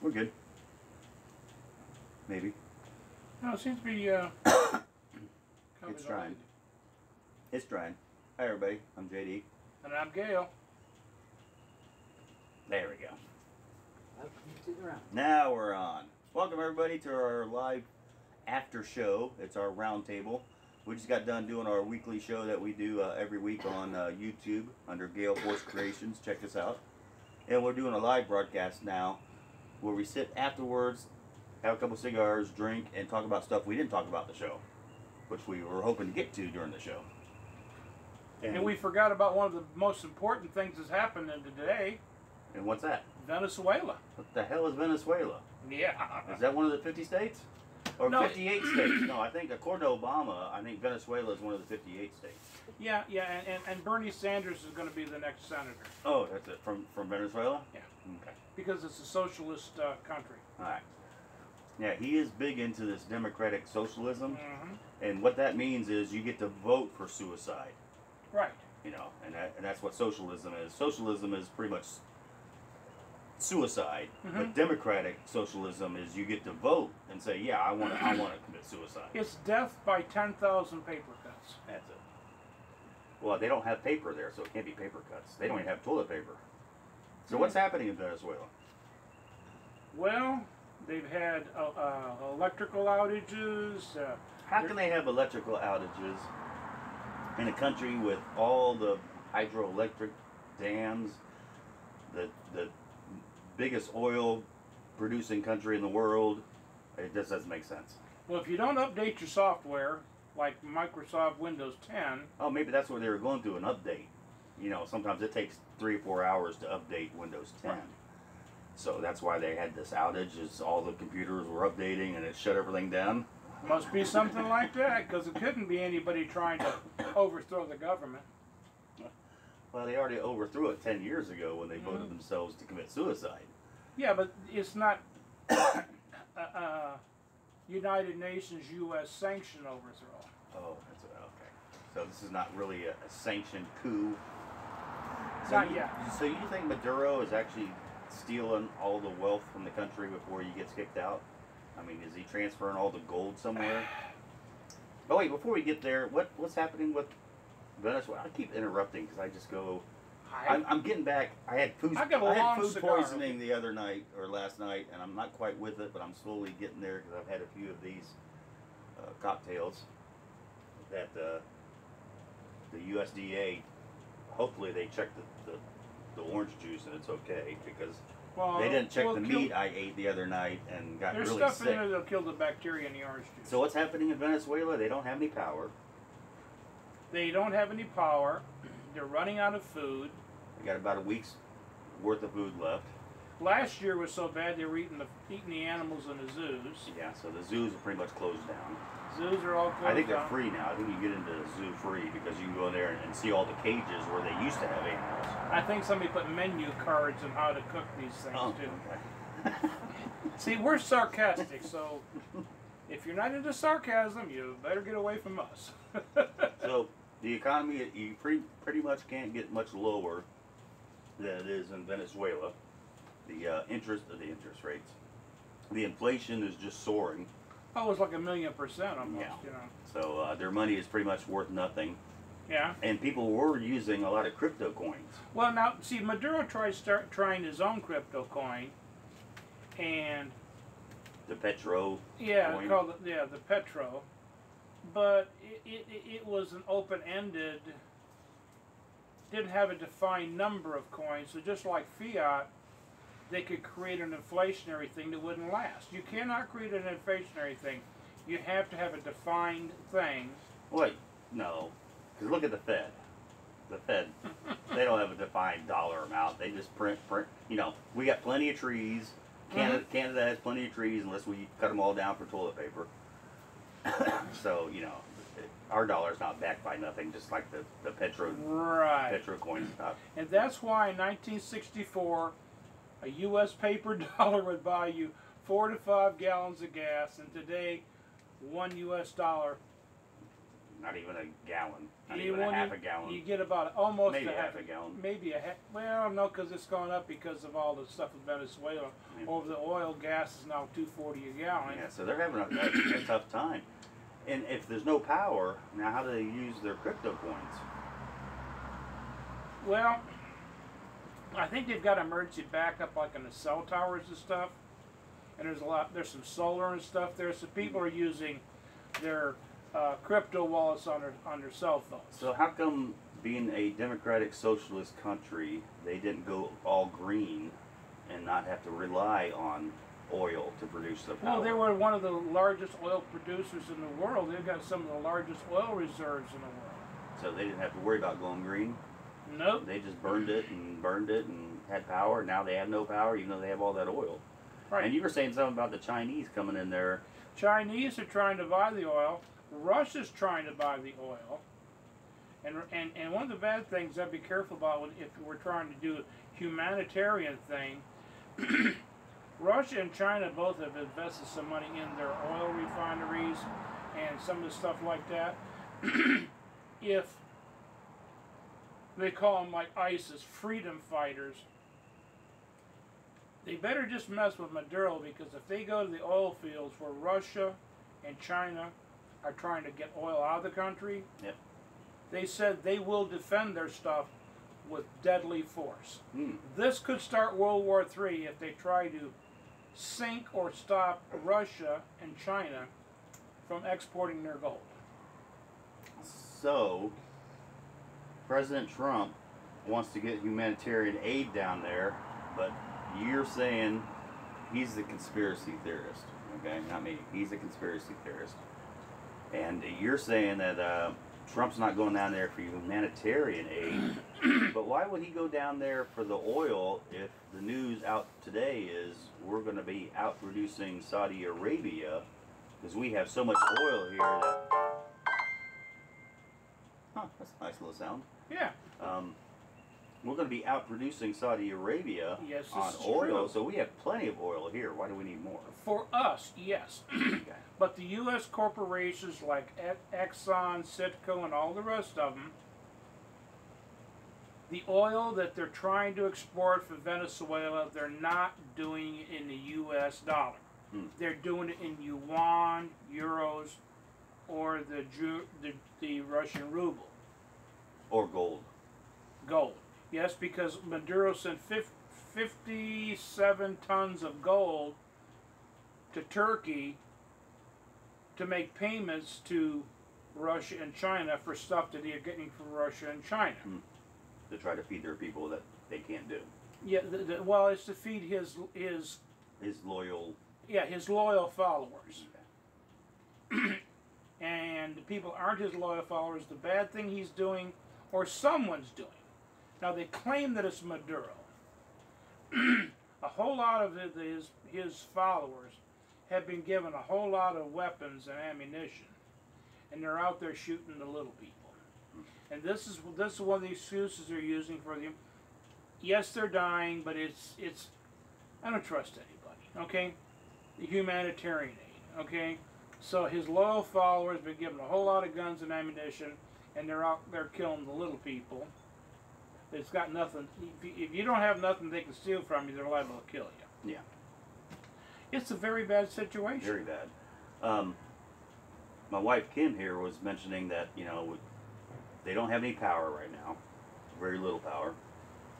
We're good. Maybe. No, it seems to be. It's drying. It's drying. Hi, everybody. I'm JD. And I'm Gail. There we go. Around. Now we're on. Welcome, everybody, to our live after show. It's our round table. We just got done doing our weekly show that we do every week on YouTube under Gail Force Creations. Check us out. And we're doing a live broadcast now where we sit afterwards, have a couple cigars, drink, and talk about stuff we didn't talk about in the show, which we were hoping to get to during the show. And we forgot about one of the most important things that's happened today. And what's that? Venezuela. What the hell is Venezuela? Yeah. Is that one of the 50 states? Or No. 58 states? No, I think according to Obama, I think Venezuela is one of the 58 states. Yeah, and Bernie Sanders is going to be the next senator. Oh, that's it. From Venezuela? Yeah. Okay. Because it's a socialist country. All right. Yeah, he is big into this democratic socialism. Mm-hmm. And what that means is you get to vote for suicide. Right. You know, and that's what socialism is. Socialism is pretty much suicide, but democratic socialism is you get to vote and say, yeah, I want to commit suicide. It's death by 10,000 paper cuts. That's it. Well, they don't have paper there, so it can't be paper cuts. They don't even have toilet paper. So what's happening in Venezuela? Well, they've had electrical outages. How can they have electrical outages in a country with all the hydroelectric dams, the biggest oil producing country in the world? It just doesn't make sense. Well, if you don't update your software, like Microsoft Windows 10... Oh, maybe that's what they were going through, an update. You know, sometimes it takes 3 or 4 hours to update Windows 10. Right. So that's why they had this outage, is all the computers were updating and it shut everything down. Must be something like that, because it couldn't be anybody trying to overthrow the government. Well, they already overthrew it 10 years ago when they voted themselves to commit suicide. Yeah, but it's not United Nations U.S. sanction overthrow. Oh, that's okay. So this is not really a sanctioned coup. So Not yet. So you think Maduro is actually stealing all the wealth from the country before he gets kicked out? I mean, is he transferring all the gold somewhere? Oh wait, before we get there, what's happening with Venezuela? I keep interrupting because I just go. I'm getting back. I had food poisoning the other night or last night, and I'm not quite with it, but I'm slowly getting there because I've had a few of these cocktails that the USDA. Hopefully, they checked the orange juice and it's okay, because they didn't check the meat I ate the other night and got really sick. There's stuff in there that'll kill the bacteria in the orange juice. So what's happening in Venezuela? They don't have any power. They don't have any power. They're running out of food. They got about a week's worth of food left. Last year was so bad they were eating the animals in the zoos. Yeah, so the zoos are pretty much closed down. Zoos are all closed down. I think they're free now. I think you get into the zoo free because you can go in there and see all the cages where they used to have animals. I think somebody put menu cards on how to cook these things too. Okay. See, we're sarcastic, so if you're not into sarcasm, you better get away from us. So the economy, you pretty much can't get much lower than it is in Venezuela. The interest rates, the inflation is just soaring. Oh, it's like 1,000,000% almost. Yeah. You know. So their money is pretty much worth nothing. Yeah. And people were using a lot of crypto coins. Well, now see, Maduro trying his own crypto coin, and the Petro. Yeah, coin. called the Petro, but it was an open-ended. Didn't have a defined number of coins, so just like fiat, they could create an inflationary thing that wouldn't last. You cannot create an inflationary thing. You have to have a defined thing. Wait, no, because look at the Fed. The Fed, they don't have a defined dollar amount. They just print. You know, we got plenty of trees. Canada has plenty of trees unless we cut them all down for toilet paper. So, you know, our dollar's not backed by nothing, just like the Petro coin stuff. And that's why in 1964, a U.S. paper dollar would buy you 4 to 5 gallons of gas, and today, $1 US not even a gallon, not You even a won't half even- a gallon. You get about almost Maybe a half a gallon. Maybe a half. Well, no, because it's gone up because of all the stuff in Venezuela. Yeah. Over the oil, gas is now $2.40 a gallon. Yeah, so they're having a tough time. And if there's no power, now how do they use their crypto coins? Well, I think they've got emergency backup like on the cell towers and stuff. And there's some solar and stuff there. So people are using their crypto wallets on their cell phones. So how come, being a democratic socialist country, they didn't go all green and not have to rely on oil to produce the power? Well, they were one of the largest oil producers in the world. They've got some of the largest oil reserves in the world. So they didn't have to worry about going green? Nope. They just burned it and had power. Now they have no power even though they have all that oil. Right. And you were saying something about the Chinese coming in there. Chinese are trying to buy the oil. Russia's trying to buy the oil. And one of the bad things I'd be careful about if we're trying to do a humanitarian thing, Russia and China both have invested some money in their oil refineries and some of the stuff like that. If they call them like ISIS, freedom fighters, they better just mess with Maduro, because if they go to the oil fields where Russia and China are trying to get oil out of the country, Yep. they said they will defend their stuff with deadly force. Hmm. This could start World War III if they try to sink or stop Russia and China from exporting their gold. So, President Trump wants to get humanitarian aid down there, but you're saying he's the conspiracy theorist, okay? Not me. He's a conspiracy theorist. And you're saying that Trump's not going down there for humanitarian aid, but why would he go down there for the oil if the news out today is we're going to be outproducing Saudi Arabia because we have so much oil here that... Huh, that's a nice little sound. Yeah. We're going to be outproducing Saudi Arabia Yes, this on is oil, true. so we have plenty of oil here. Why do we need more? For us, yes. Okay. But the U.S. corporations like Exxon, Citgo, and all the rest of them, the oil that they're trying to export from Venezuela, they're not doing it in the U.S. dollar. Hmm. They're doing it in yuan, euros, or the Russian ruble. Or gold. Gold. Yes, because Maduro sent 57 tons of gold to Turkey to make payments to Russia and China for stuff that they're getting from Russia and China. To try to feed their people that they can't do. Yeah, well, it's to feed his loyal... yeah, his loyal followers. And the people aren't his loyal followers. The bad thing he's doing, or someone's doing. Now they claim that it's Maduro. A whole lot of his followers have been given a whole lot of weapons and ammunition, and they're out there shooting the little people. And this is one of the excuses they're using for them. Yes, they're dying, but it's I don't trust anybody. Okay, the humanitarian aid. Okay, so his loyal followers have been given a whole lot of guns and ammunition, and they're out there killing the little people. It's got nothing. If you don't have nothing they can steal from you, they're liable to kill you. Yeah. It's a very bad situation. Very bad. My wife Kim here was mentioning that, you know, they don't have any power right now. Very little power.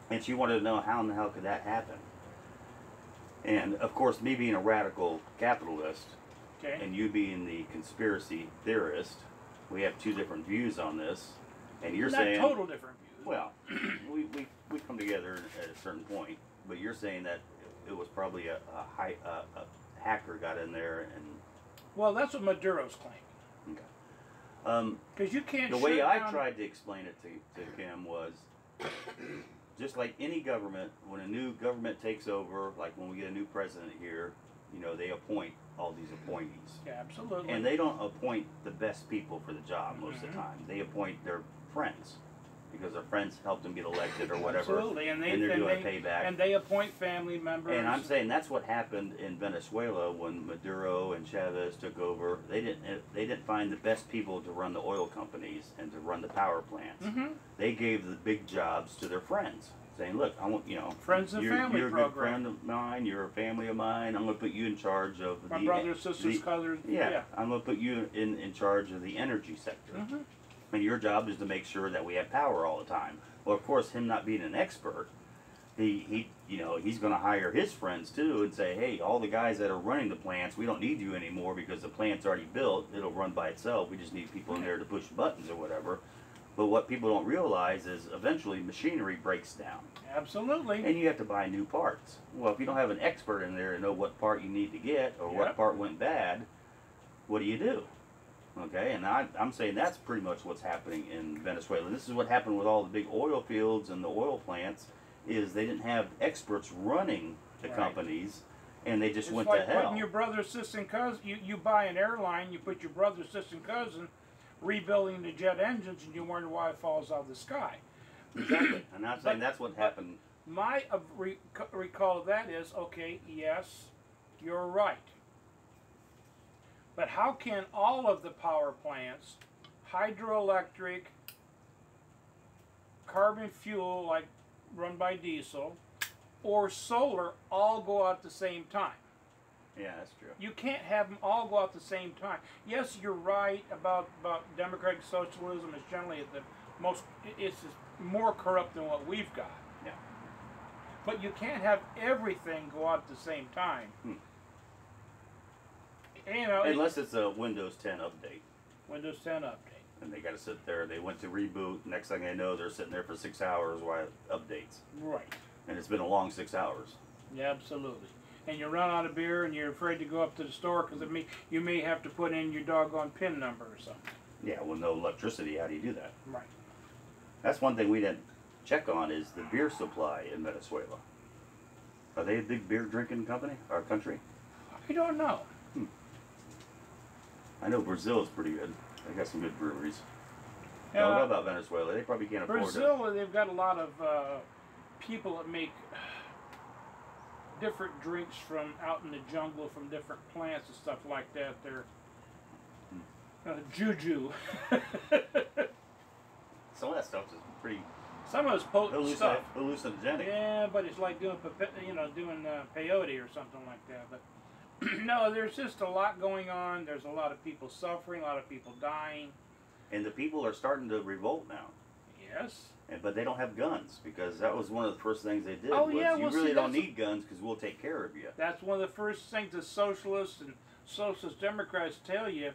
And she wanted to know how in the hell could that happen? And, of course, me being a radical capitalist, Okay. and you being the conspiracy theorist, we have two different views on this. And you're Not saying... total different views. Well, we come together at a certain point, but you're saying that it was probably a hacker got in there and... Well, that's what Maduro's claiming. Okay. Because you can't. The way I down... tried to explain it to Kim was, just like any government, when a new government takes over, like when we get a new president here, you know, they appoint all these appointees. Yeah, absolutely. And they don't appoint the best people for the job most of the time. They appoint their friends. because their friends helped them get elected or whatever. Absolutely, and they're doing a payback. And they appoint family members. And I'm saying that's what happened in Venezuela when Maduro and Chavez took over. They didn't find the best people to run the oil companies and to run the power plants. They gave the big jobs to their friends, saying, "Look, I want friends and family you're program. a good friend of mine. You're a family of mine. I'm going to put you in charge of my brothers, sisters, cousins. Yeah, I'm going to put you in charge of the energy sector." And your job is to make sure that we have power all the time. Well, of course, him not being an expert, he's going to hire his friends too and say, hey, all the guys that are running the plants, we don't need you anymore because the plant's already built. It'll run by itself. We just need people in there to push buttons or whatever. But what people don't realize is eventually machinery breaks down. Absolutely. And you have to buy new parts. Well, if you don't have an expert in there to know what part you need to get or what part went bad, what do? Okay, and I'm saying that's pretty much what's happening in Venezuela. And this is what happened with all the big oil fields and the oil plants, is they didn't have experts running the companies, and they just went to hell. It's like putting your brother, sister, and cousin. You buy an airline, you put your brother, sister, and cousin rebuilding the jet engines, and you wonder why it falls out of the sky. Exactly, and I'm saying that's what happened. My recall of that is, okay, yes, you're right. But how can all of the power plants, hydroelectric, carbon fuel like run by diesel, or solar all go out at the same time? Yeah, that's true. You can't have them all go out at the same time. Yes, you're right about democratic socialism is generally the most, it's more corrupt than what we've got. Yeah. But you can't have everything go out at the same time. Unless it's a Windows 10 update. Windows 10 update. And they got to sit there. They went to reboot. Next thing they know, they're sitting there for 6 hours while it updates. Right. And it's been a long 6 hours. Yeah, absolutely. And you run out of beer, and you're afraid to go up to the store because you may have to put in your doggone PIN number or something. Yeah, with no electricity, how do you do that? Right. That's one thing we didn't check on is the beer supply in Venezuela. Are they a big beer drinking company or country? I don't know. I know Brazil is pretty good. They got some good breweries. I Yeah, don't know about Venezuela. They probably can't afford it. Brazil, they've got a lot of people that make different drinks from out in the jungle from different plants and stuff like that. They're juju. Some of that stuff is pretty Some of it's potent stuff. hallucinogenic. Yeah, but it's like doing peyote or something like that. But no, there's just a lot going on. There's a lot of people suffering, a lot of people dying. And the people are starting to revolt now. Yes. But they don't have guns, because that was one of the first things they did. Oh, was yeah, you well, really see, don't need guns because we'll take care of you. That's one of the first things the socialists and socialist Democrats tell you.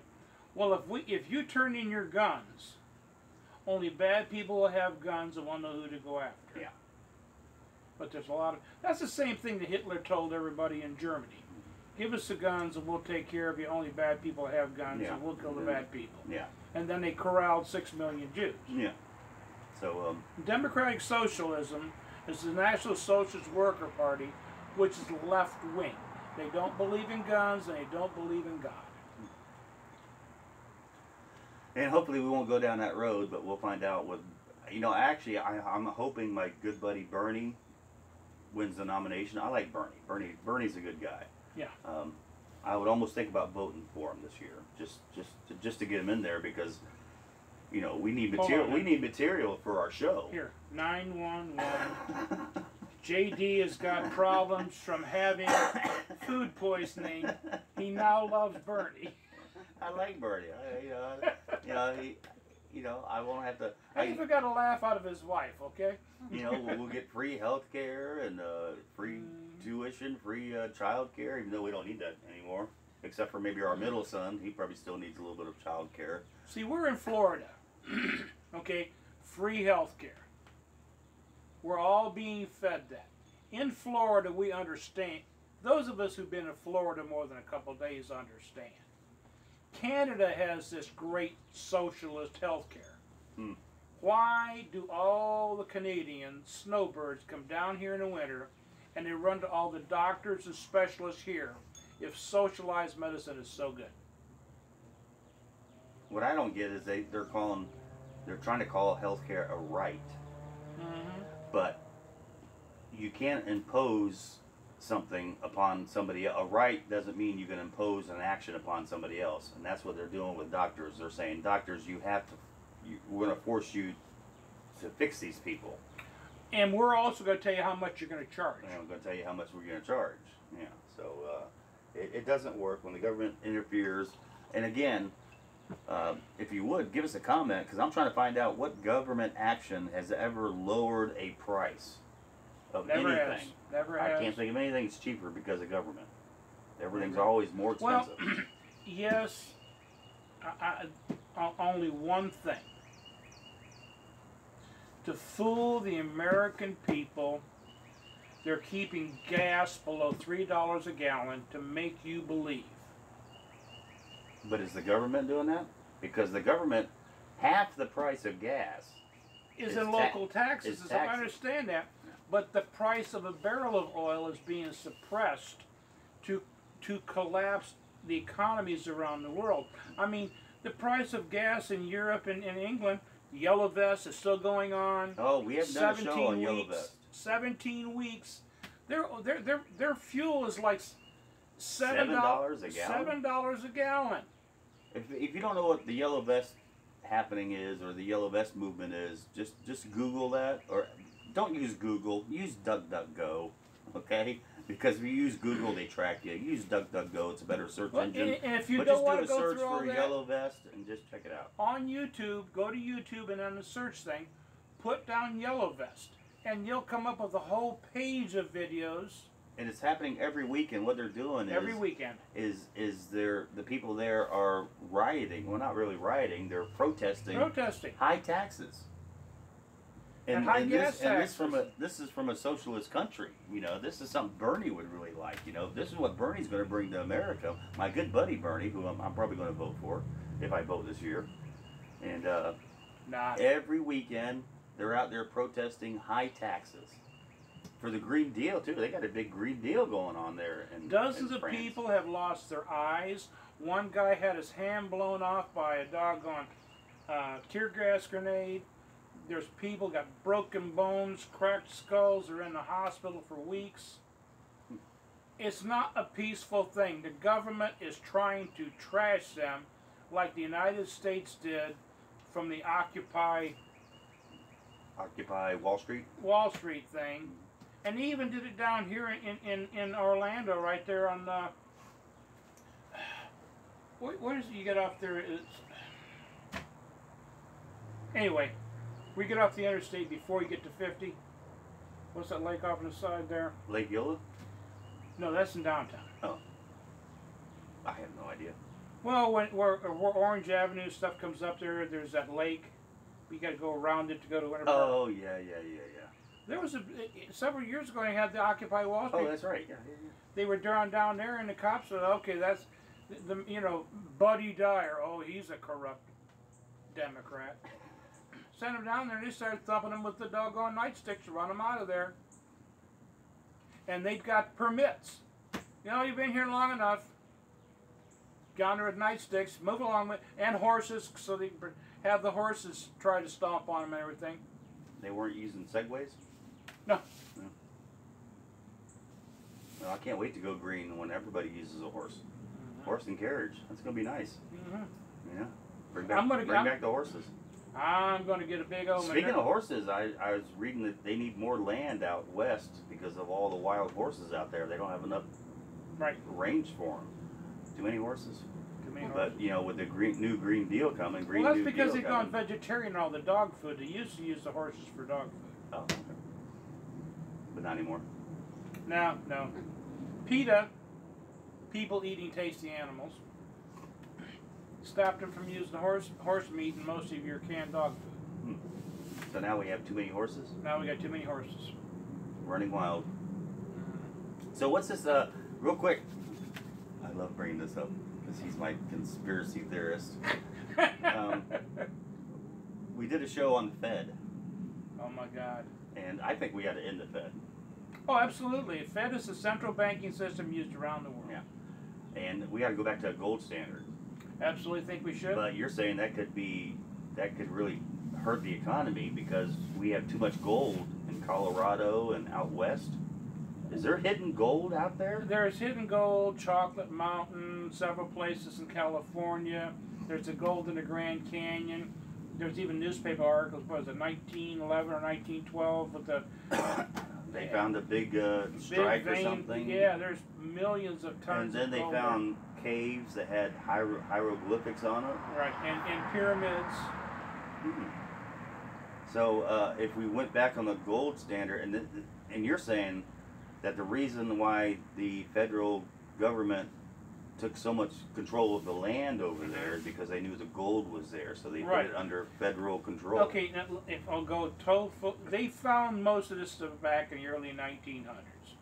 Well, if you turn in your guns, only bad people will have guns and won't know who to go after. Yeah. But there's a lot of... That's the same thing that Hitler told everybody in Germany. Give us the guns and we'll take care of you. Only bad people have guns and we'll kill the bad people. Yeah. And then they corralled 6 million Jews. Yeah. So, Democratic Socialism is the National Socialist Worker Party, which is left-wing. They don't believe in guns and they don't believe in God. and hopefully we won't go down that road, but we'll find out what... actually, I'm hoping my good buddy Bernie wins the nomination. I like Bernie. Bernie's a good guy. Yeah. I would almost think about voting for him this year, just to get him in there, because we need material. We need material for our show. Here, 911. JD has got problems from having food poisoning. He now loves Bernie. I like Bernie. I won't have to. I forgot to laugh out of his wife. Okay. We'll get free health care and free tuition, free child care, even though we don't need that anymore. Except for maybe our middle son. He probably still needs a little bit of child care. See, we're in Florida. Okay, free health care. We're all being fed that. In Florida, we understand. Those of us who've been in Florida more than a couple of days understand. Canada has this great socialist health care. Why do all the Canadian snowbirds come down here in the winter and they run to all the doctors and specialists here if socialized medicine is so good? What I don't get is they're calling they're trying to call healthcare a right, but you can't impose something upon somebody. A right doesn't mean you can impose an action upon somebody else, and that's what they're doing with doctors. They're saying, doctors, you have to, we're going to force you to fix these people. And we're also going to tell you how much you're going to charge. And I'm going to tell you how much we're going to charge. Yeah, so it doesn't work when the government interferes. And again, if you would, give us a comment, because I'm trying to find out what government action has ever lowered a price of anything. Never has. I can't think of anything that's cheaper because of government. Everything's always more expensive. Well, yes, only one thing. To fool the American people, they're keeping gas below $3 a gallon to make you believe. But is the government doing that? Because the government, half the price of gas is in local taxes. So I understand that. But the price of a barrel of oil is being suppressed to collapse the economies around the world. I mean, the price of gas in Europe and in England, Yellow Vest is still going on. Oh, we haven't done a show on Yellow Vest. 17 weeks. Their fuel is like $7 a gallon. $7 a gallon. If you don't know what the Yellow Vest happening is, or the Yellow Vest movement is, just Google that, or don't use Google. Use DuckDuckGo, okay? Because if you use Google, they track you. Use DuckDuckGo; it's a better search engine. And if you but don't just want do to a go search through all for that, Yellow Vest and just check it out. On YouTube, go to YouTube and on the search thing, put down Yellow Vest, and you'll come up with a whole page of videos. And it's happening every week, and what they're doing every weekend is the people there are rioting. Well, not really rioting; they're protesting high taxes. And high gas taxes. This is from a socialist country. You know, this is something Bernie would really like. You know, this is what Bernie's going to bring to America. My good buddy Bernie, who I'm probably going to vote for if I vote this year. And every weekend they're out there protesting high taxes for the Green Deal too. They got a big Green Deal going on there. Dozens of people have lost their eyes. One guy had his hand blown off by a doggone tear gas grenade. There's people got broken bones, cracked skulls, are in the hospital for weeks. It's not a peaceful thing. The government is trying to trash them like the United States did from the Occupy Wall Street? Wall Street thing. And he even did it down here in Orlando, right there on the... Where is it you get off there? Anyway. We get off the interstate before you get to 50. What's that lake off on the side there? Lake Eola? No, that's in downtown. Oh. I have no idea. Well, where Orange Avenue stuff comes up there, there's that lake. You got to go around it to go to Winter Park. Oh, yeah. There was several years ago they had the Occupy Wall Street. Oh, that's right. Yeah. They were down there, and the cops said, okay, that's Buddy Dyer. Oh, he's a corrupt Democrat. Sent them down there, and they started thumping them with the doggone nightsticks to run them out of there. And they've got permits. You know, you've been here long enough. Down there with nightsticks, move along with, and horses, so they have the horses try to stomp on them and everything. They weren't using segways? No. Well, I can't wait to go green when everybody uses a horse. Horse and carriage. That's going to be nice. Yeah. Bring back the horses. I'm going to get a big old... Speaking of horses, I was reading that they need more land out west because of all the wild horses out there. They don't have enough range for them. Too many horses. But, you know, with the new Green Deal coming, well, that's because they've gone vegetarian and all the dog food. They used to use the horses for dog food. Oh, okay. But not anymore. No. PETA, people eating tasty animals, stopped them from using horse meat in most of your canned dog food. So now we have too many horses? Now we got too many horses. Running wild. So what's this, real quick, I love bringing this up because he's my conspiracy theorist. We did a show on the Fed. Oh my God. And I think we got to end the Fed. Oh, absolutely. The Fed is a central banking system used around the world. Yeah. And we got to go back to a gold standard. Absolutely think we should. But you're saying that could really hurt the economy because we have too much gold in Colorado and out west. Is there hidden gold out there? There's hidden gold, Chocolate Mountain, several places in California. There's a gold in the Grand Canyon. There's even newspaper articles, what was it, 1911 or 1912 with the... They found a big strike or something. Yeah, there's millions of tons of gold. And then they found caves that had hieroglyphics on it. Right, and pyramids. So if we went back on the gold standard, and you're saying that the reason why the federal government took so much control of the land over there is because they knew the gold was there, so they put it under federal control. Okay, now if I'll go total, they found most of this stuff back in the early 1900s.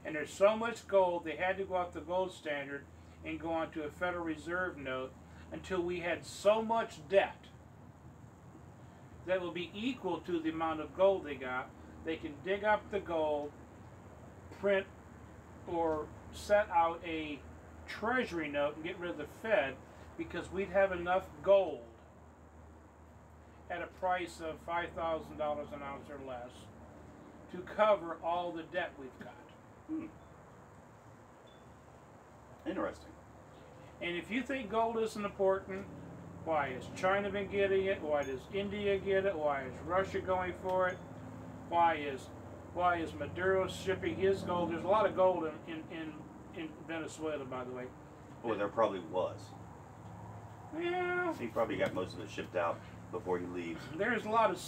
And there's so much gold, they had to go off the gold standard and go onto a Federal Reserve note until we had so much debt that will be equal to the amount of gold they got. They can dig up the gold, print or set out a treasury note and get rid of the Fed, because we'd have enough gold at a price of $5,000 an ounce or less to cover all the debt we've got. Interesting. And if you think gold isn't important, why has China been getting it? Why does India get it? Why is Russia going for it? Why is Maduro shipping his gold? There's a lot of gold in Venezuela, by the way. Well, there probably was. Yeah. He probably got most of it shipped out before he leaves. There's a lot of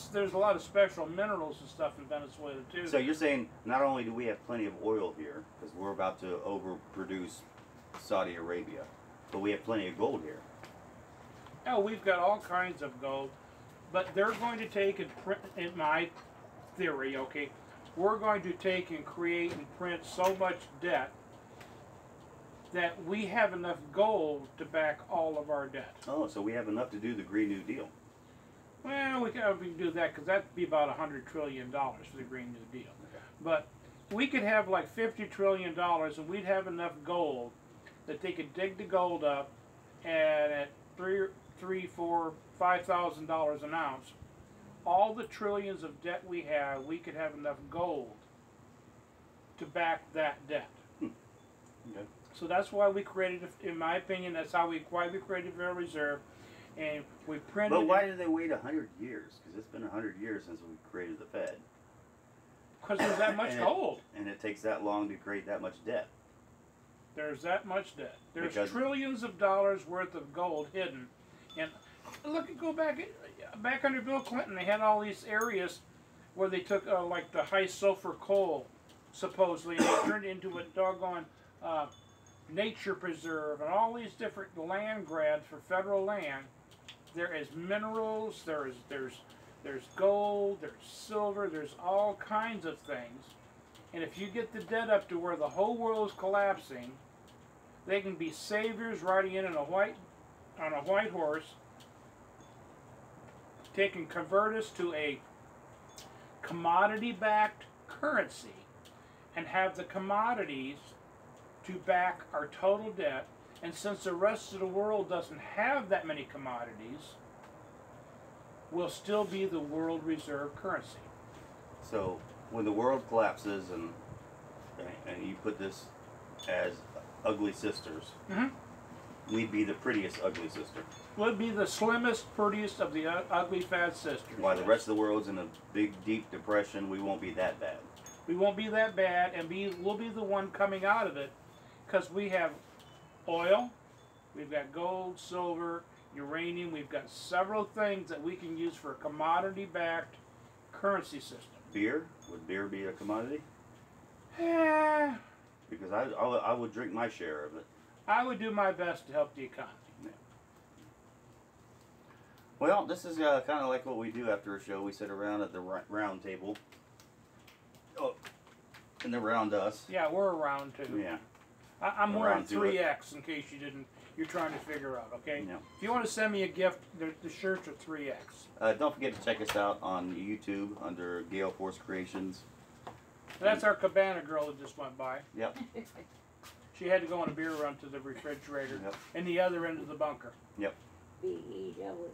special minerals and stuff in Venezuela too. So you're saying not only do we have plenty of oil here, because we're about to overproduce Saudi Arabia, but we have plenty of gold here. Oh, we've got all kinds of gold, but they're going to take and print, in my theory, okay, we're going to take and create and print so much debt that we have enough gold to back all of our debt. Oh, so we have enough to do the Green New Deal. Well, we can do that because that'd be about $100 trillion for the Green New Deal. Okay. But we could have like $50 trillion and we'd have enough gold that they could dig the gold up, and at $5,000 an ounce, all the trillions of debt we have, we could have enough gold to back that debt. Okay. So that's why we created, in my opinion, why we created the Federal Reserve, and we printed. But why did they wait 100 years? Because it's been 100 years since we created the Fed. Because there's that much gold. And it takes that long to create that much debt. There's that much debt. There's Because trillions of dollars worth of gold hidden. And look, go back under Bill Clinton, they had all these areas where they took like the high sulfur coal, supposedly, and they turned it into a doggone nature preserve, and all these different land grabs for federal land. There is minerals, there's gold, there's silver, there's all kinds of things. And if you get the debt up to where the whole world is collapsing, they can be saviors riding in on a white horse, they can convert us to a commodity-backed currency and have the commodities to back our total debt. And since the rest of the world doesn't have that many commodities, we'll still be the world reserve currency. So when the world collapses and you put this as ugly sisters, we'd be the prettiest ugly sister. We'd be the slimmest, prettiest of the ugly fat sisters. While the rest of the world's in a big, deep depression, we won't be that bad. We won't be that bad, and we'll be the one coming out of it, because we have oil, we've got gold, silver, uranium, we've got several things that we can use for a commodity-backed currency system. Beer? Would beer be a commodity? Eh, Because I would drink my share of it. I would do my best to help the economy. Yeah. Well, this is kind of like what we do after a show. We sit around at the round table. Oh, and around us. Yeah, we're around too. Yeah. I'm wearing Around to it. 3X in case you're trying to figure out, okay? Yeah. If you want to send me a gift, the shirts are 3X. Don't forget to check us out on YouTube under Gail Force Creations. That's our Cabana girl that just went by. Yep. She had to go on a beer run to the refrigerator Yep. in the other end of the bunker. Yep. B-E-W.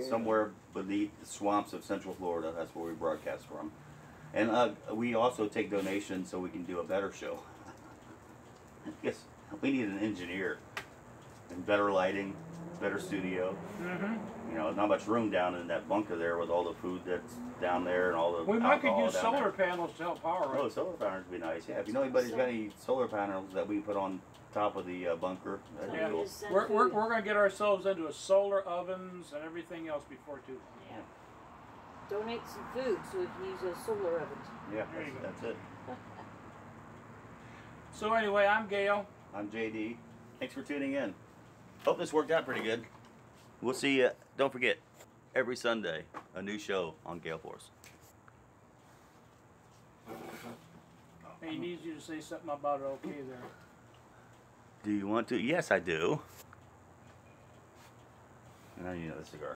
Somewhere beneath the swamps of Central Florida. That's where we broadcast from. And we also take donations so we can do a better show. Yes, we need an engineer and better lighting, better studio. You know, not much room down in that bunker there with all the food that's down there and all the We might could alcohol use down solar there. panels to help power it. Oh, solar panels would be nice. Yeah, if you know anybody's got any solar panels that we can put on top of the bunker, that'd be Yeah. cool. We're going to get ourselves into a solar ovens and everything else before too. Yeah. Donate some food so we can use those solar ovens. Yeah, There you that's it. So anyway, I'm Gail. I'm JD. Thanks for tuning in. Hope this worked out pretty good. We'll see you. Don't forget, every Sunday, a new show on Gail Force. He needs you to say something about it okay there. Do you want to? Yes, I do. Now you know the cigar.